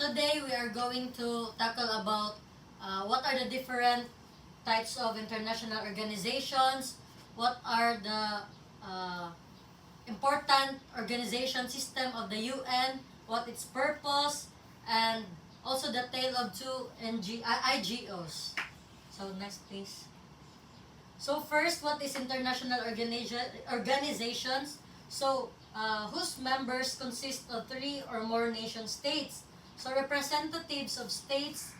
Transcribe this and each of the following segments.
Today we are going to tackle about what are the different types of international organizations, what are the important organization system of the UN, what its purpose, and also the tale of two IGOs. So next please. So first, what is international organizations? So whose members consist of 3 or more nation states. So representatives of states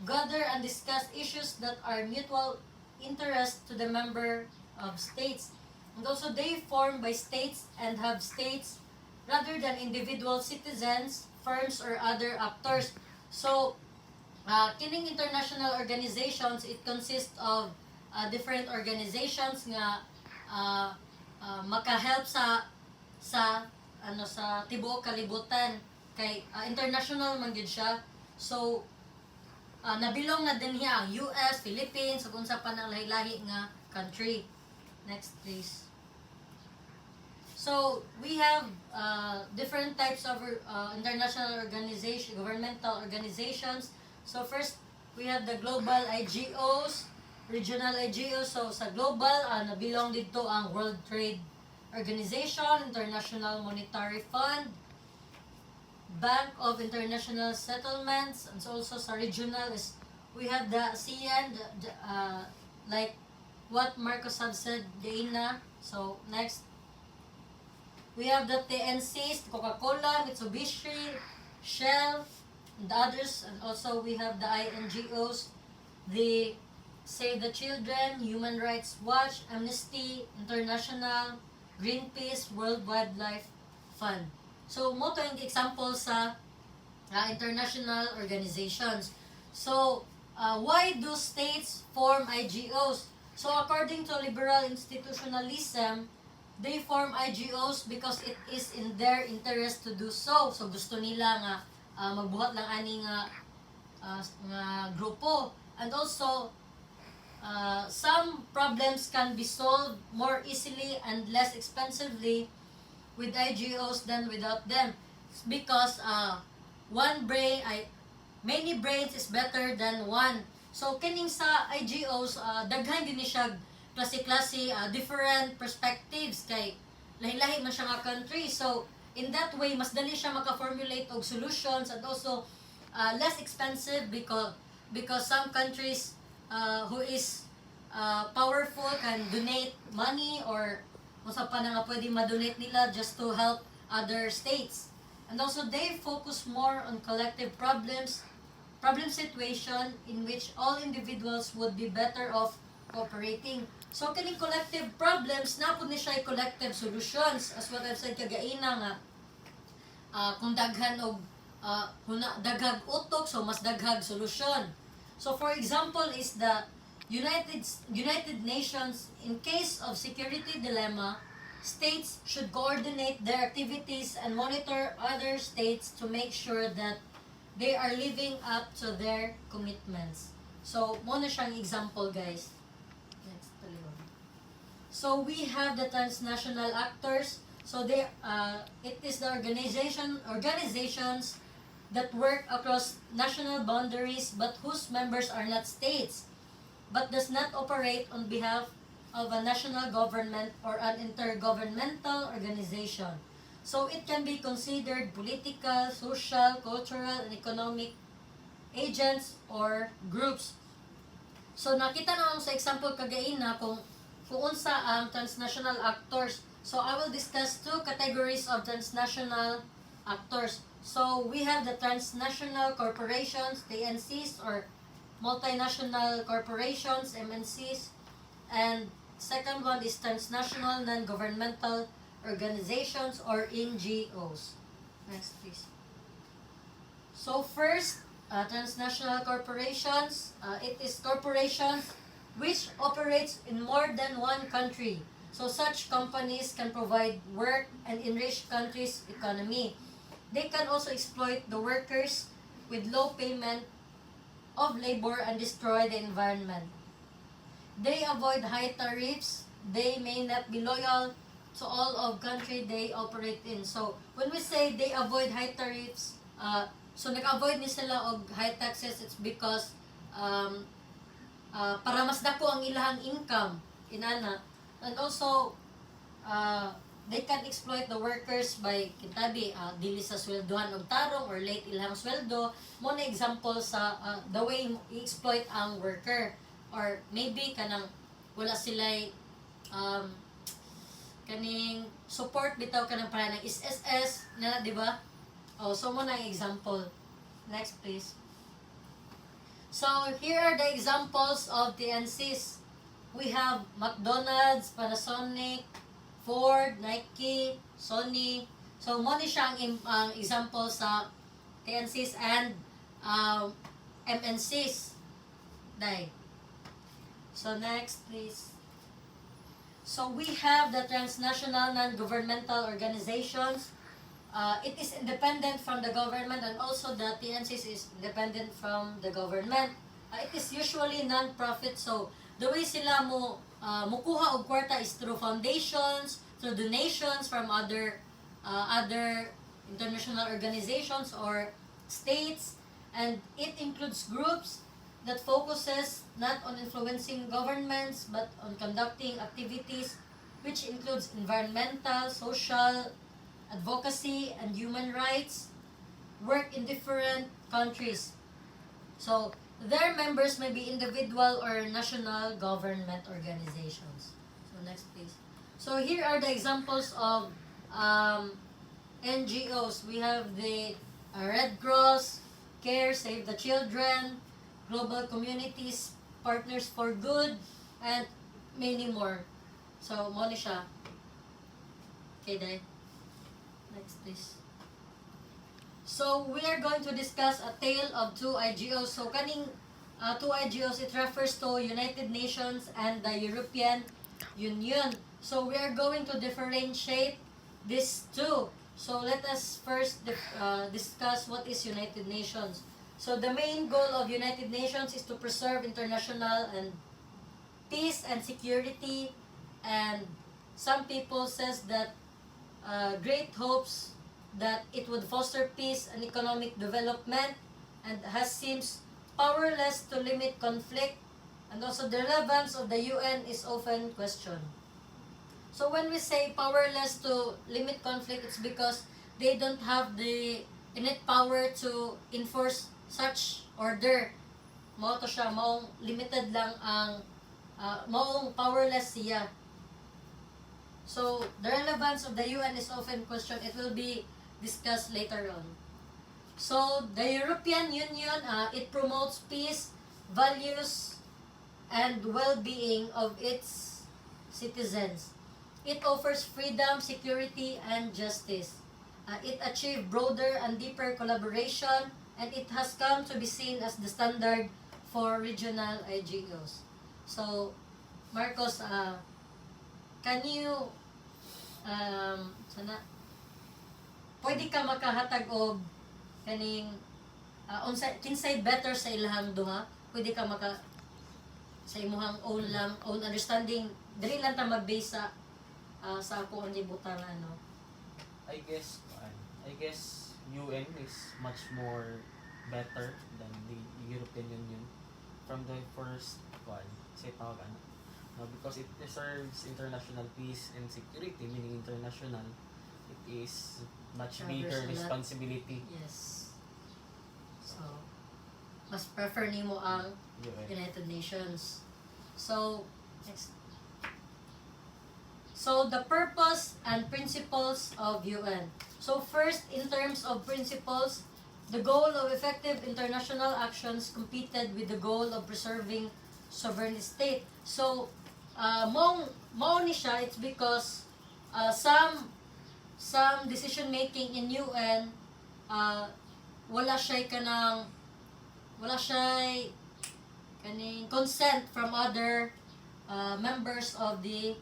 gather and discuss issues that are mutual interest to the member of states. And also they form by states and have states rather than individual citizens, firms, or other actors. So kining international organizations, it consists of different organizations nga makahelp sa tibuok kalibutan kay international man gyud siya. So nabilong na din hiya ang US, Philippines, ug unsa pa nang lahi-lahi nga country. Next please. So we have different types of international organization, governmental organizations. So first we have the global IGOs, regional IGOs. So sa global nabilong dito ang World Trade Organization, International Monetary Fund, Bank of International Settlements, and so also sa regional is we have the ASEAN, like what Marcos have said Deina. So next we have the TNCs, Coca-Cola, Mitsubishi, Shell, and others, and also we have the INGOs, the Save the Children, Human Rights Watch, Amnesty International, Greenpeace, World Wildlife Fund. So mo to yung example sa international organizations. So why do states form IGOs? So according to liberal institutionalism, they form IGOs because it is in their interest to do so. So gusto nila nga magbuhat lang ani nga grupo. And also some problems can be solved more easily and less expensively with IGOs than without them. It's because many brains is better than one. So kining sa IGOs, daghan din siya klase-klase, different perspectives kay lahi-lahi man siya nga country. So in that way mas dali siya maka-formulate og solutions, and also less expensive because some countries who is powerful can donate money, or usa pa na nga pwede ma-donate nila just to help other states. And also they focus more on collective problem situation in which all individuals would be better off cooperating. So kining collective problems na pud ni siya collective solutions, as what I've said kagaina nga kung daghan og daghag utok, so mas daghag solusyon. So for example is the United Nations. In case of security dilemma, states should coordinate their activities and monitor other states to make sure that they are living up to their commitments. So mo na siyang example guys. Next, so we have the transnational actors. So it is the organizations that work across national boundaries but whose members are not states, but does not operate on behalf of a national government or an intergovernmental organization. So it can be considered political, social, cultural, and economic agents or groups. So nakita na sa example kagaina kung unsa ang transnational actors. So I will discuss 2 categories of transnational actors. So we have the transnational corporations, TNCs, or multinational corporations, MNCs, and second one is transnational non-governmental organizations or NGOs. Next please. So first, transnational corporations, it is corporations which operates in more than one country. So such companies can provide work and enrich country's economy. They can also exploit the workers with low payment of labor and destroy the environment. They avoid high tariffs. They may not be loyal to all of country they operate in. So when we say they avoid high tariffs, So nag-avoid ni sila og high taxes. It's because um, para mas dako ang ilahang income inana, and also uh, they can exploit the workers by kintabi dili sa sweldohan og tarong or late ilahang sweldo mo na example sa the way i-exploit ang worker, or maybe kanang wala sila kaning support bitaw kanang para ng SSS na, di ba? Oh, so mo na example. Next please. So here are the examples of TNCs. We have McDonald's, Panasonic, Ford, Nike, Sony. So mo ni siya ang example sa TNCs and MNCs. Dai. So next please. So we have the transnational non-governmental organizations. It is independent from the government, and also the TNCs is independent from the government. It is usually non-profit, so the way sila mukuha og kwarta is through foundations, through donations from other international organizations or states, and it includes groups that focuses not on influencing governments but on conducting activities which includes environmental, social, advocacy, and human rights work in different countries. So, their members may be individual or national government organizations. So, next please. So, here are the examples of NGOs. We have the Red Cross, CARE, Save the Children, Global Communities, Partners for Good, and many more. So, mo ni siya. Okay, Day. Next, please. So, we are going to discuss a tale of two IGOs. So, kaning two IGOs, it refers to United Nations and the European Union. So, we are going to differentiate these two. So, let us first discuss what is United Nations. So, the main goal of United Nations is to preserve international and peace and security. And some people says that great hopes that it would foster peace and economic development, and has seems powerless to limit conflict, and also the relevance of the UN is often questioned. So when we say powerless to limit conflict, it's because they don't have the innate power to enforce such order. Mao to siya, maong limited lang ang maong powerless siya. So, the relevance of the UN is often questioned. It will be discussed later on. So, the European Union, it promotes peace, values, and well-being of its citizens. It offers freedom, security, and justice. It achieved broader and deeper collaboration, and it has come to be seen as the standard for regional IGOs. So, Marcos, can you sana pwede ka makahatag og kaning kinsay better sa ilahang duha? Pwede ka sa imuhang own understanding, dili lang ta mag-base sa ako ang gibutan ano. I guess UN is much more better than the European Union from the first one, say tawagan. Because it preserves international peace and security, meaning international, it is much bigger responsibility. Yes. So, mas prefer nimo ang United Nations. So, next. So, the purpose and principles of UN. So, first, in terms of principles, the goal of effective international actions competed with the goal of preserving sovereign state. So, mao ni siya, it's because some decision making in UN wala siya kaning consent from other members of the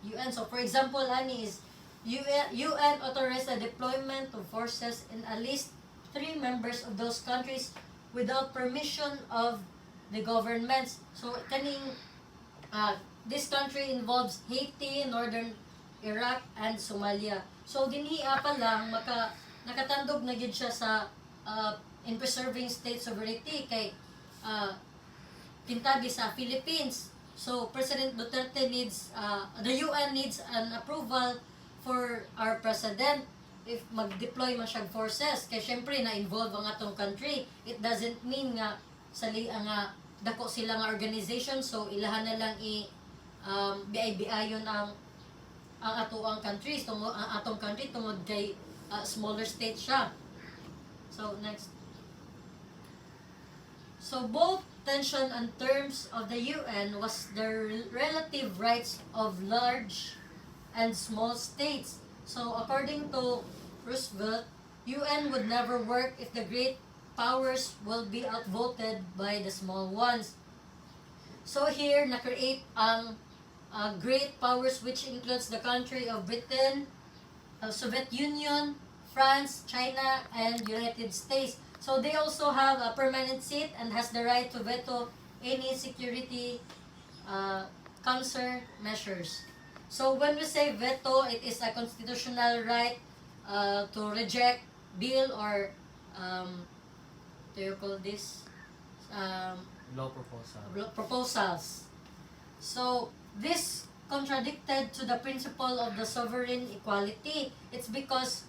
UN. So for example, ani is UN authorized the deployment of forces in at least 3 members of those countries without permission of the governments. So kaning this country involves Haiti, Northern Iraq, and Somalia. So dinhi pa lang nakatandog na gid siya sa in preserving state sovereignty kay pintagi sa Philippines. So President Duterte needs the UN needs an approval for our president if mag-deploy man siyang forces kay syempre na-involve ang atong country. It doesn't mean nga nga dako sila nga organization so ilahan na lang biay-biayon ang atoang countries ang atong country tungod kay smaller state siya. So next. So both tension and terms of the UN was the relative rights of large and small states. So according to Roosevelt, UN would never work if the great powers will be outvoted by the small ones. So here na-create ang great powers which includes the country of Britain, Soviet Union, France, China, and United States. So they also have a permanent seat and has the right to veto any security council measures. So when we say veto, it is a constitutional right to reject bill or do you call this Law proposal. proposals. So this contradicted to the principle of the sovereign equality. It's because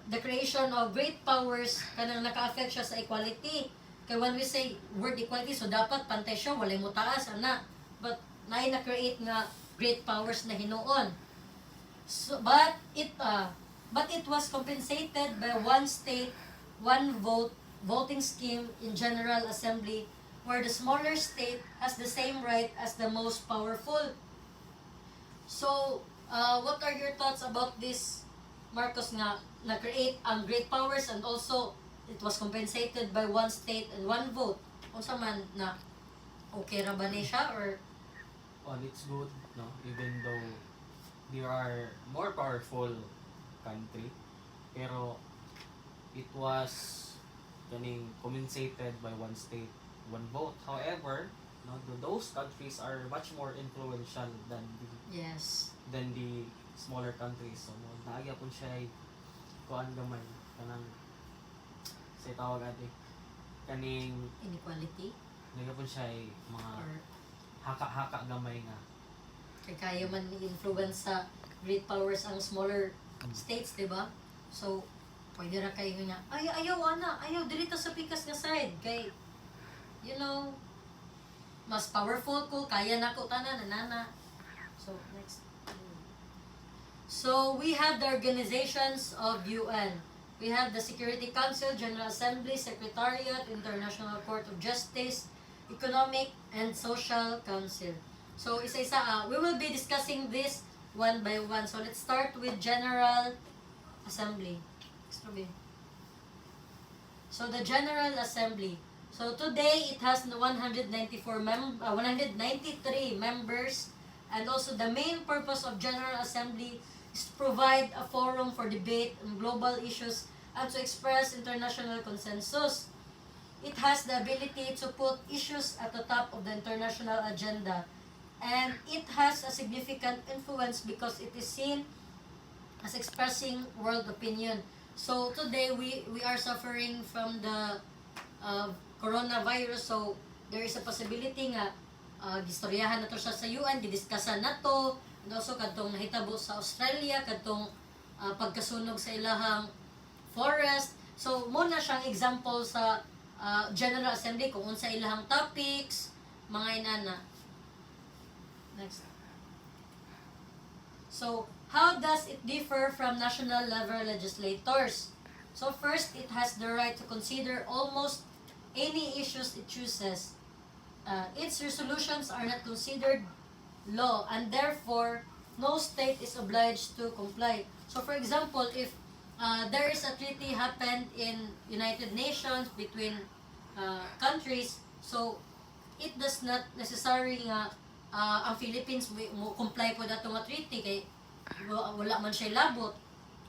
the creation of great powers kanang naka-affect siya sa equality. Kaya when we say word equality, so dapat pantay siya, walay mo taas, ana. But naay na-create nga great powers na hinuon. So, but it was compensated by one state, one vote voting scheme in General Assembly where the smaller state has the same right as the most powerful. So, what are your thoughts about this, Marcos, nga na-create ang great powers and also it was compensated by one state and one vote? Unsa man na okay ra ba ni siya or Well, it's good, no? Even though there are more powerful country, pero it was compensated by one state, one vote. However, no, those countries are much more influential than yes, the smaller countries. So, naagya po siya kuan gamay kanang sa tawag ati kaning inequality naagya po siya mga or haka-haka gamay nga. kay kaya man ni-influence sa great powers ang smaller states, di ba? So, pwede ra kayo niya, ayaw dili ta sa pikas nga side kay you know mas powerful ko, kaya nako tanan nanana. So, next. So, we have the organizations of UN. We have the Security Council, General Assembly, Secretariat, International Court of Justice, Economic and Social Council. So, isa-isa, we will be discussing this one by one. So, let's start with General Assembly. So, the General Assembly. So, today, it has 193 members. And also, the main purpose of General Assembly is to provide a forum for debate on global issues and to express international consensus. It has the ability to put issues at the top of the international agenda. And it has a significant influence because it is seen as expressing world opinion. So today we are suffering from the coronavirus. So there is a possibility nga gistoryahan na to siya sa UN, didiskussan na to. And also kadtong nahitabo sa Australia, kadtong pagkasunog sa ilahang forest. So muna siyang example sa General Assembly kung unsa ilahang topics, mga inana. Next. So, how does it differ from national level legislators? So first, it has the right to consider almost any issues it chooses. Its resolutions are not considered law and therefore no state is obliged to comply. So for example, if there is a treaty happened in United Nations between countries, so it does not necessarily nga ang Philippines mo comply po dato nga treaty kay wala man siya labot.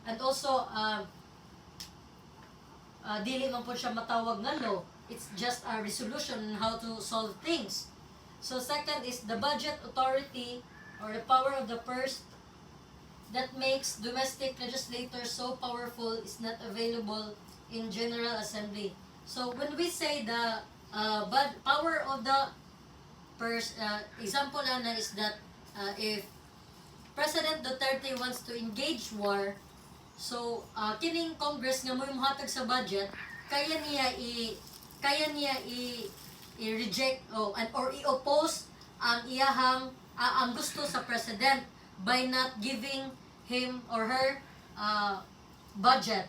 And also dili man po siya matawag nga law. It's just a resolution on how to solve things. So second is the budget authority or the power of the purse that makes domestic legislators so powerful is not available in General Assembly. So when we say the power of the example na is that if President Duterte wants to engage war, so kining Congress nga mo hatag sa budget, kaya niya i-reject or i-oppose ang iyahang ang gusto sa president by not giving him or her budget.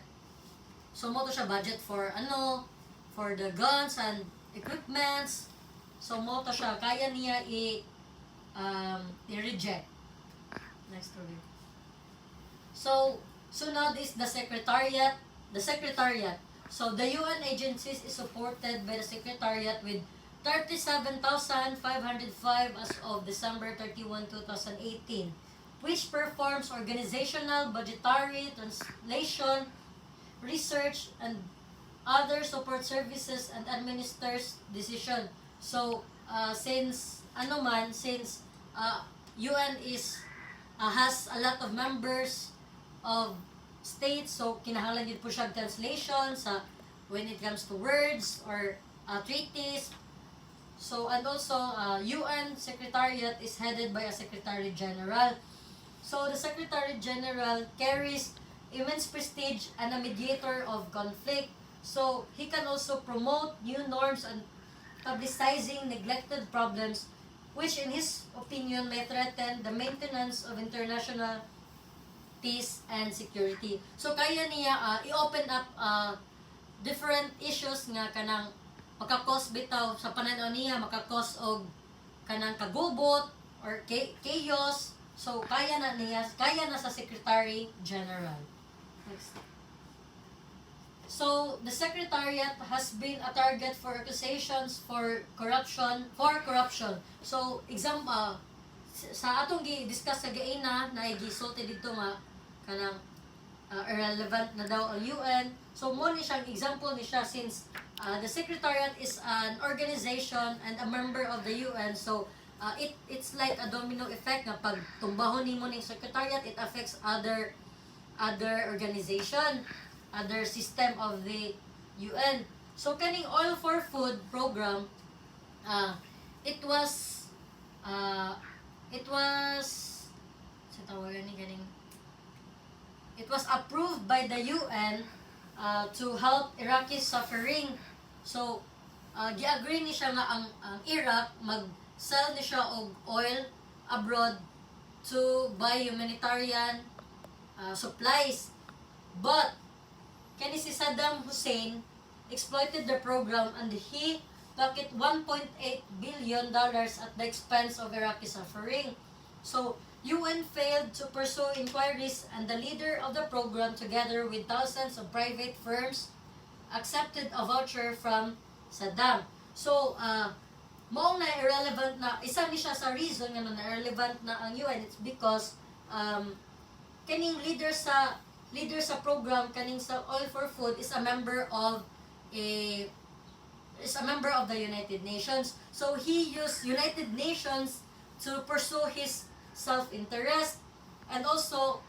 So mo to siya budget for for the guns and equipments. So mo to siya kaya niya i-reject. Next story. So sunod is the secretariat. The secretariat. So the UN agencies is supported by the secretariat with 37,505 as of December 31, 2018, which performs organizational, budgetary, translation, research, and other support services and administers decision. So since UN is has a lot of members of states, so kinahanglan yun po siya translation sa when it comes to words or treaties. So and also UN Secretariat is headed by a Secretary General. So the Secretary General carries immense prestige and a mediator of conflict. So he can also promote new norms and publicizing neglected problems which in his opinion may threaten the maintenance of international peace and security. So kaya niya i-open up different issues nga kanang makakos bitaw sa pananaw niya, makakos og kanang kagubot or chaos. So kaya na sa Secretary General. Next. So the Secretariat has been a target for accusations for corruption. So example sa atong gi-discuss sa gaina na gisulti dito nga kanang irrelevant na daw ang UN. So mo ni siyang example ni siya since the Secretariat is an organization and a member of the UN. So it's like a domino effect nga pag tumbahon nimo ning Secretariat, it affects other organization, other system of the UN. So kaning Oil for Food program, it was sa tawagan ni ganing it was approved by the UN to help Iraqi suffering. So gi-agree ni siya nga ang Iraq mag-sell ni siya og oil abroad to buy humanitarian supplies. But kani si Saddam Hussein exploited the program and he pocket $1.8 billion at the expense of Iraqi suffering. So UN failed to pursue inquiries and the leader of the program together with thousands of private firms accepted a voucher from Saddam. So maong na irrelevant na isa ni siya sa reason nga na irrelevant na ang UN. It's because kaning leader sa program kaning sa Oil for Food is a member of the United Nations. So he used United Nations to pursue his self-interest and also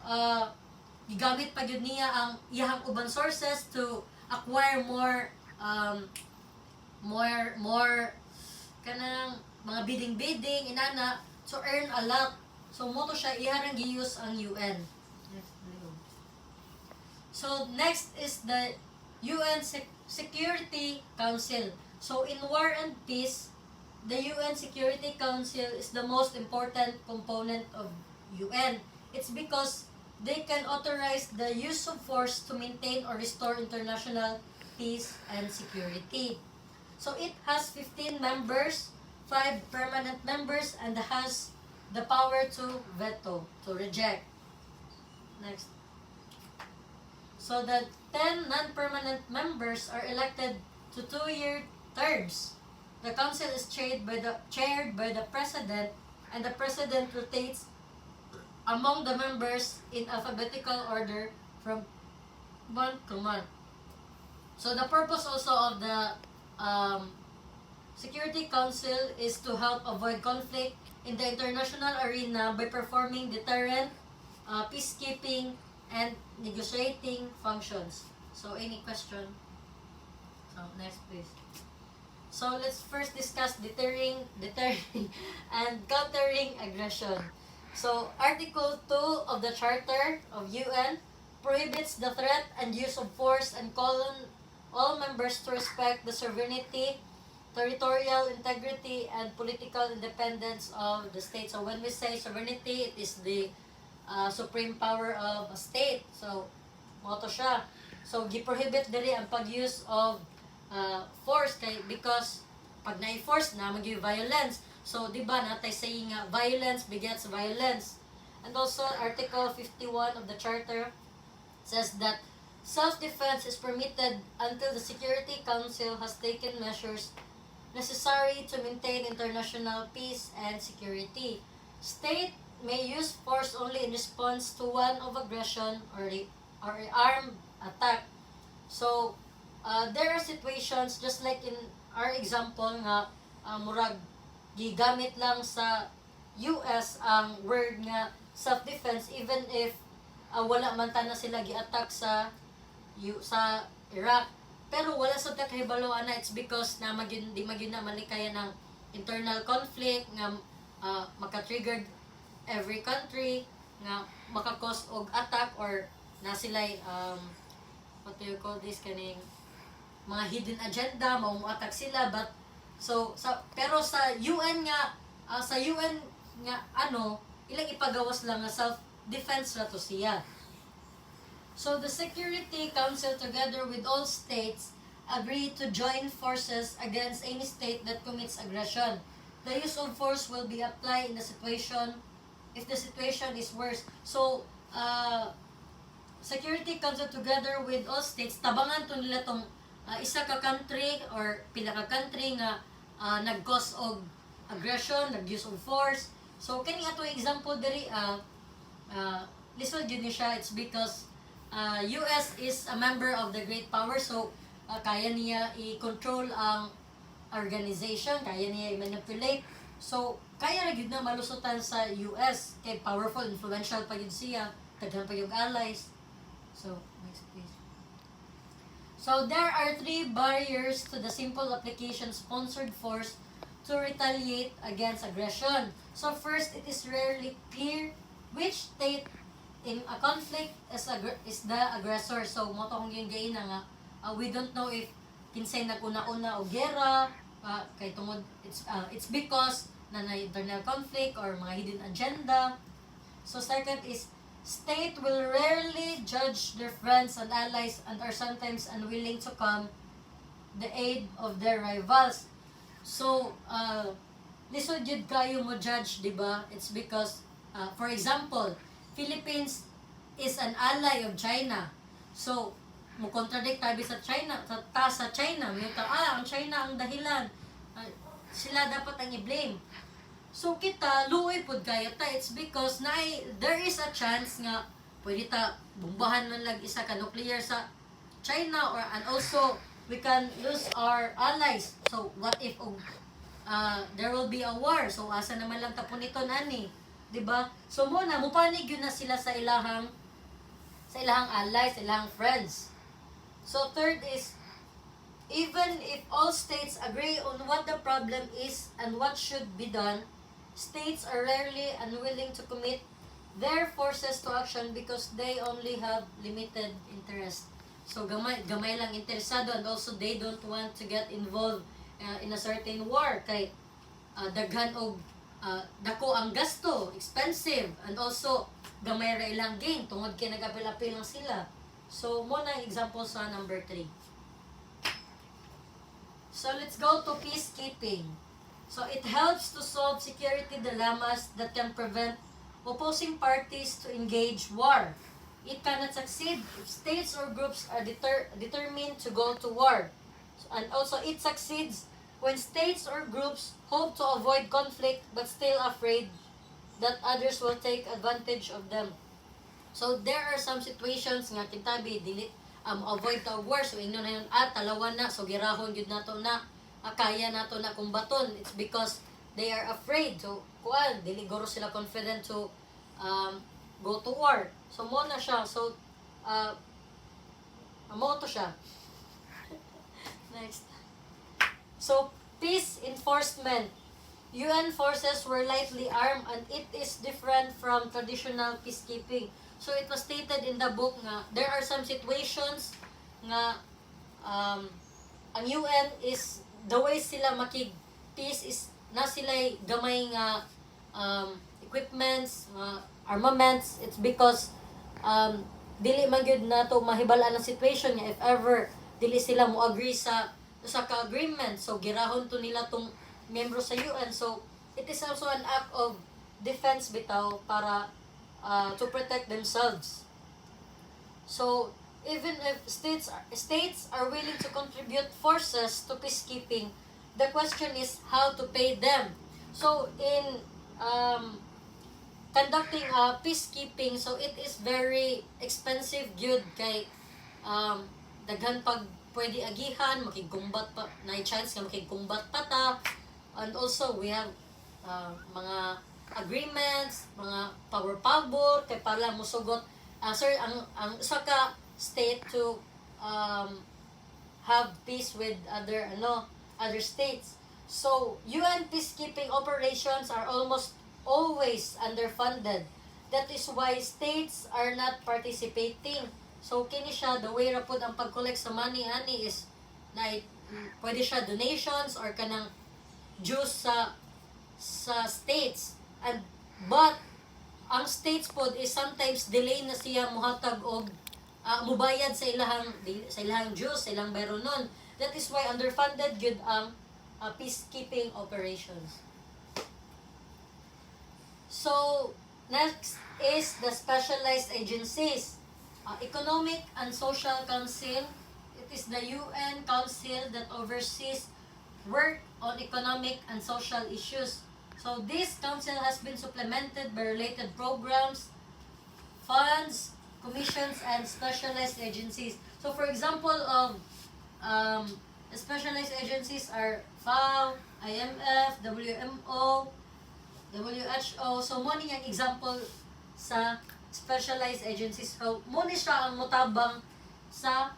gigamit pa gyud niya ang iyang ubang sources to acquire more kanang mga bidding inana to earn a lot. So mo to siya iharang gi-use ang UN. So next is the UN Security Council. So in war and peace, the UN Security Council is the most important component of UN. It's because they can authorize the use of force to maintain or restore international peace and security. So it has 15 members, 5 permanent members, and has the power to veto, to reject. Next. So the 10 non-permanent members are elected to 2-year terms. The council is chaired by the president, and the president rotates among the members in alphabetical order from month to month. So the purpose also of the Security Council is to help avoid conflict in the international arena by performing deterrent, peacekeeping, and negotiating functions. So any question? Next please. So let's first discuss deterring and countering aggression. So Article 2 of the Charter of UN prohibits the threat and use of force and call on all members to respect the sovereignty, territorial integrity, and political independence of the state. So when we say sovereignty, it is the supreme power of a state. So, moto siya. So, giprohibit diri ang pag-use of force kay because pag na-force na mag violence. So, di ba natay saying nga violence begets violence. And also Article 51 of the Charter says that self-defense is permitted until the Security Council has taken measures necessary to maintain international peace and security. State may use force only in response to one of aggression or armed attack. So, there are situations just like in our example nga murag gigamit lang sa US ang word nga self-defense even if wala man ta na sila gi-attack sa Iraq. Pero wala sa kahibaloan na it's because na di magin na malikaya ng internal conflict nga maka-trigger every country nga maka-cause og attack or na sila what do you call this kaning mga hidden agenda mao-attack sila but pero sa UN nga ilang ipagawas lang nga self defense ra to siya. So the Security Council together with all states agree to join forces against any state that commits aggression. The use of force will be applied in the situation if the situation is worse. So Security Council together with all states tabangan to nila tong isa ka country or pila ka country nga nag-cause og aggression, nag-use of force. So kani ato example diri lisod yun siya, it's because US is a member of the great power, so kaya niya i-control ang organization, kaya niya i-manipulate. So kaya ra gyud na malusutan sa US kay powerful, influential pa gyud siya, daghan pa yung allies. So next please. So there are 3 barriers to the simple application sponsored force to retaliate against aggression. So first, it is rarely clear which state in a conflict is the aggressor. So mo to kung yung gain nga we don't know if kinsay naguna-una o gera kay tungod it's because na internal conflict or mga hidden agenda. So second is state will rarely judge their friends and allies and are sometimes unwilling to come the aid of their rivals. So lisod jud kayo mo judge, di ba? It's because for example, Philippines is an ally of China. So mo contradict tabi sa China, sa China, ang China ang dahilan. Sila dapat ang i-blame. So kita luoy pud kayo ta, it's because there is a chance nga pwede ta bombahan man lang isa ka nuclear sa China and also we can lose our allies. So what if there will be a war? So asa naman lang tapon ito nani, di ba? So muna mupanig yun na sila sa ilahang allies, sa ilahang friends. So third is even if all states agree on what the problem is and what should be done, states are rarely unwilling to commit their forces to action because they only have limited interest. So gamay lang interesado and also they don't want to get involved in a certain war kay daghan og dako ang gasto, expensive, and also gamay ra ilang gain tungod kay nagapil-apil lang sila. So mo na example sa number 3. So let's go to peacekeeping. So it helps to solve security dilemmas that can prevent opposing parties to engage war. It cannot succeed if states or groups are determined to go to war. And also it succeeds when states or groups hope to avoid conflict but still afraid that others will take advantage of them. So there are some situations nga kintabi dili avoid the war, so ingnon na yun talawan na, so girahon yun nato na kaya nato na kumbaton. It's because they are afraid, so dili guro sila confident to go to war. So mo na siya, so mo to siya. Next. So, peace enforcement. UN forces were lightly armed and it is different from traditional peacekeeping. So, it was stated in the book nga there are some situations nga ang UN is the way sila makig-peace is na sila'y gamay nga equipments, armaments. It's because dili man gyud nato mahibal-an ang situation nga if ever dili sila mo agree sa ka agreement, so girahon to nila tong membro sa UN. So it is also an act of defense bitaw para to protect themselves. So even if states are willing to contribute forces to peacekeeping, the question is how to pay them. So in conducting peacekeeping, so it is very expensive gyud kay daghan pag pwede agihan, makigumbat pa, na chance nga makigumbat pa ta. And also we have mga agreements, mga power kay para musugot sir ang usa ka state to have peace with other states. So UN peacekeeping operations are almost always underfunded. That is why states are not participating. So kini siya, the way ra pud ang pag-collect sa money ani is na pwede siya donations or kanang dues sa states. And but ang states pod is sometimes delay na siya muhatag og mubayad sa ilahang dues, sa ilang bayronon. That is why underfunded gyud ang peacekeeping operations. So, next is the specialized agencies. Economic and Social Council. It is the UN Council that oversees work on economic and social issues. So, this council has been supplemented by related programs, funds, commissions, and specialized agencies. So, for example of specialized agencies are FAO, IMF, WMO, WHO. So, mo ni ang example sa specialized agencies. So, mo ni siya ang mutabang sa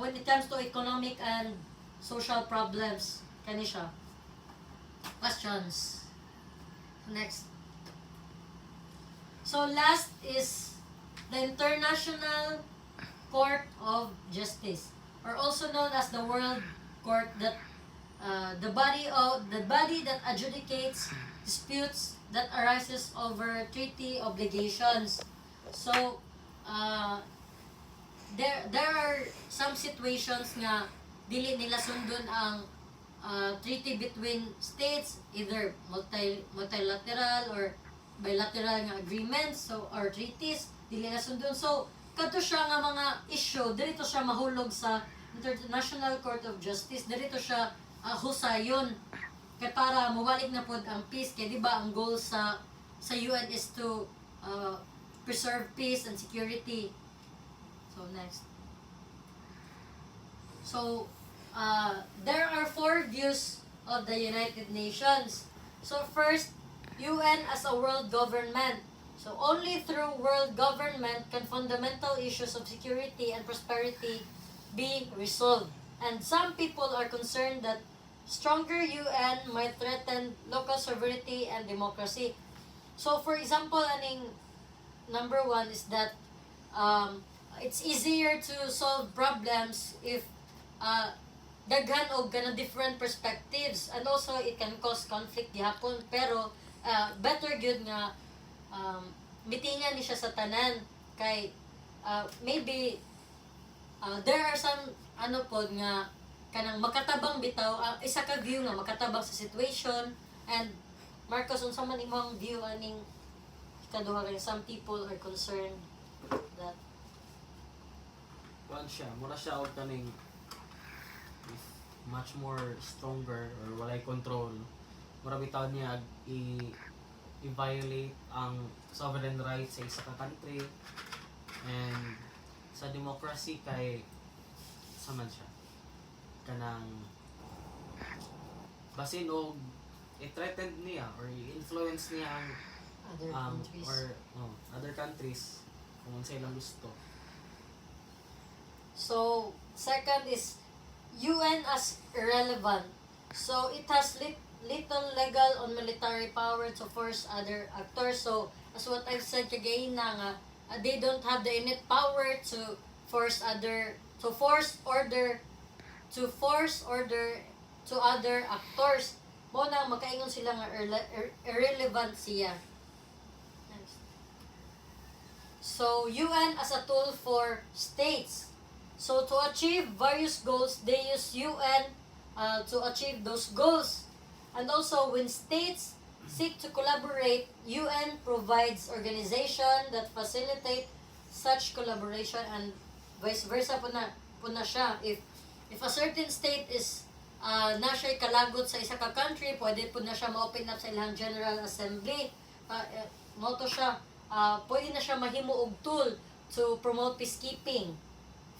when it comes to economic and social problems. Kani siya. Questions? Next. So, last is the International Court of Justice, or also known as the World Court, that the body that adjudicates disputes that arises over treaty obligations. So there are some situations nga dili nila sundon ang treaty between states, either multilateral or bilateral nga agreements, so or treaties dili na sundon. So kadto siya nga mga issue dito siya mahulog sa International Court of Justice, dito siya husayon kay para mawalik na pod ang peace. Kay di ba ang goal sa UN is to preserve peace and security. So next. So there are 4 views of the United Nations. So first, UN as a world government. So only through world government can fundamental issues of security and prosperity be resolved. And some people are concerned that stronger UN might threaten local sovereignty and democracy. So for example, aning number 1 is that it's easier to solve problems if daghan og kana different perspectives, and also it can cause conflict gihapon, pero better gyud nga mitingan ni siya sa tanan kay maybe there are some pod nga kanang makatabang bitaw, isa ka view nga makatabang sa situation. And Marcos, unsa man imong view aning ikaduha kay some people are concerned that mura siya og kaning much more stronger or walay control, mura bitaw niya i-violate ang sovereign rights sa isa ka country. And sa democracy kay saman siya kanang basin og i-threatened niya or i-influence niya ang other countries kung unsa ilang gusto. So second is UN as irrelevant. So it has little legal on military power to force other actors. So as what I've said kagayin na nga, they don't have the innate power to force other to force order to other actors. Mo na makaingon sila nga irrelevant siya. Next. So UN as a tool for states. So to achieve various goals, they use UN to achieve those goals. And also when states seek to collaborate, UN provides organization that facilitate such collaboration and vice versa po na siya. If a certain state is na siya kalagot sa isa ka country, pwede po na siya ma-open up sa ilang General Assembly. Mo to siya, pwede na siya mahimo og tool to promote peacekeeping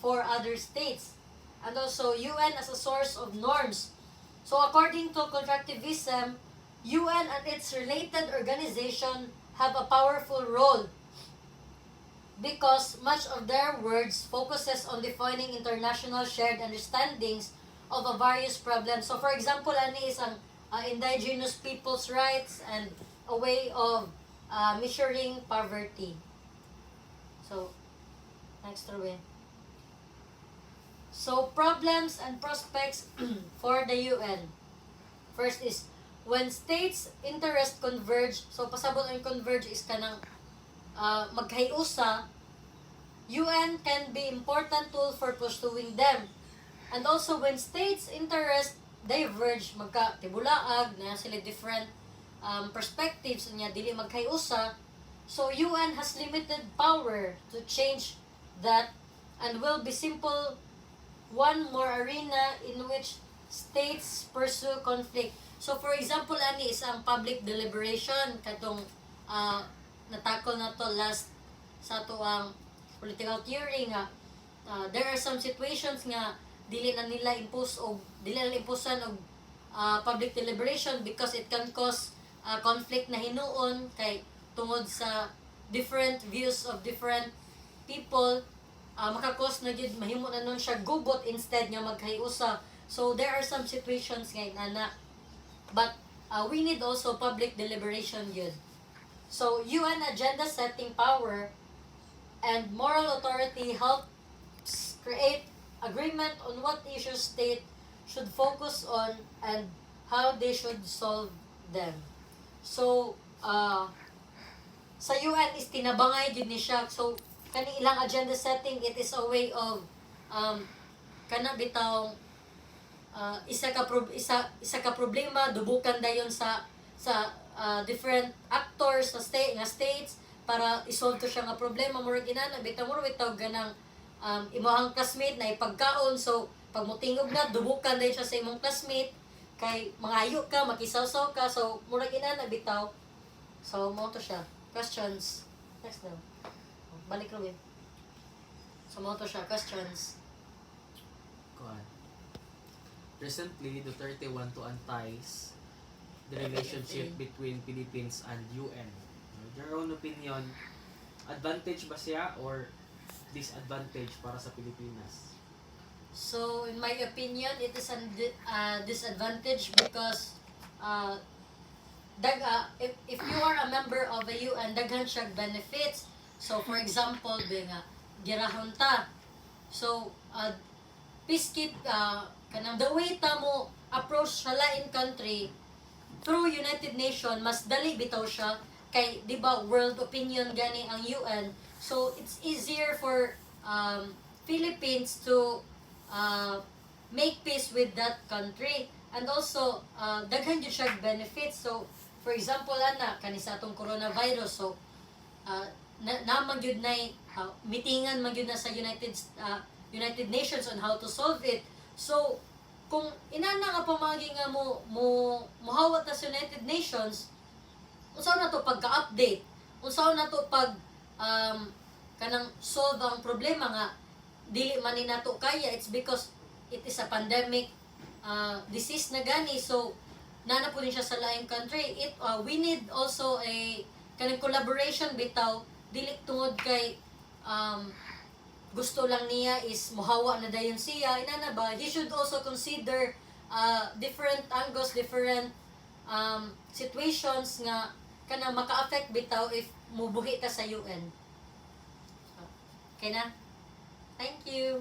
for other states. And also UN as a source of norms. So according to constructivism, UN and its related organization have a powerful role because much of their words focuses on defining international shared understandings of a various problems. So for example, ani is ang indigenous people's rights and a way of measuring poverty. So, next Ruben. So problems and prospects for the UN. First is when states' interest converge. So pasabot ang converge is kanang magkayusa. UN can be important tool for pursuing them. And also when states' interest diverge, magka-tibulaag na sila different perspectives niya dili magkayusa. So UN has limited power to change that and will be simple one more arena in which states pursue conflict. So for example, ani is ang public deliberation katong natakol na to last sa to ang political theory nga there are some situations nga dili na nila imposan og public deliberation because it can cause conflict na hinuon kay tungod sa different views of different people. Makakos na gid mahimo na nun siya gubot instead nga magkayusa. So there are some situations ngay na but we need also public deliberation yun. So UN agenda setting power and moral authority helps create agreement on what issues state should focus on and how they should solve them. So sa UN is tinabangay gid ni siya. So kani ilang agenda setting, it is a way of kana bitaw isa ka problema dubukan dayon sa different actors sa states para isolve to siya nga problema. Murag inana bitaw bitaw ganang imong classmate na ipagkaon, so pag mutingog na dubukan dayon siya sa imong classmate kay mangayo ka makisawsaw ka, so murag inana bitaw. So mo to siya. Questions next now. Balik Ruben. So mo to siya. Questions. Kuan. Recently, Duterte want to entice the relationship between Philippines and UN. Your own opinion, advantage ba siya or disadvantage para sa Pilipinas? So, in my opinion, it is a disadvantage because if you are a member of a UN, daghan siya benefits. So, for example, girahon ta. So, kanang the way ta mo approach sa lain country through United Nations, mas dali bitaw siya kay di ba world opinion gani ang UN. So, it's easier for Philippines to make peace with that country. And also, daghan jud siya benefits. So, for example, kanisa atong coronavirus. So, naman yun na meetingan man yun na sa United Nations on how to solve it. So kung inana nga pamagi nga mohawat na sa United Nations, unsaon na to pagka-update, unsaon na to pag kanang solve ang problema nga dili man ni nato kaya. It's because it is a pandemic disease na gani, so nana po din siya sa laing country. We need also a kanang collaboration bitaw dili tungod kay gusto lang niya is mohawa na dayon siya, inana ba, he should also consider different angles, different situations nga kana maka-affect bitaw if mubuhi ta sa UN. Okay na? Thank you.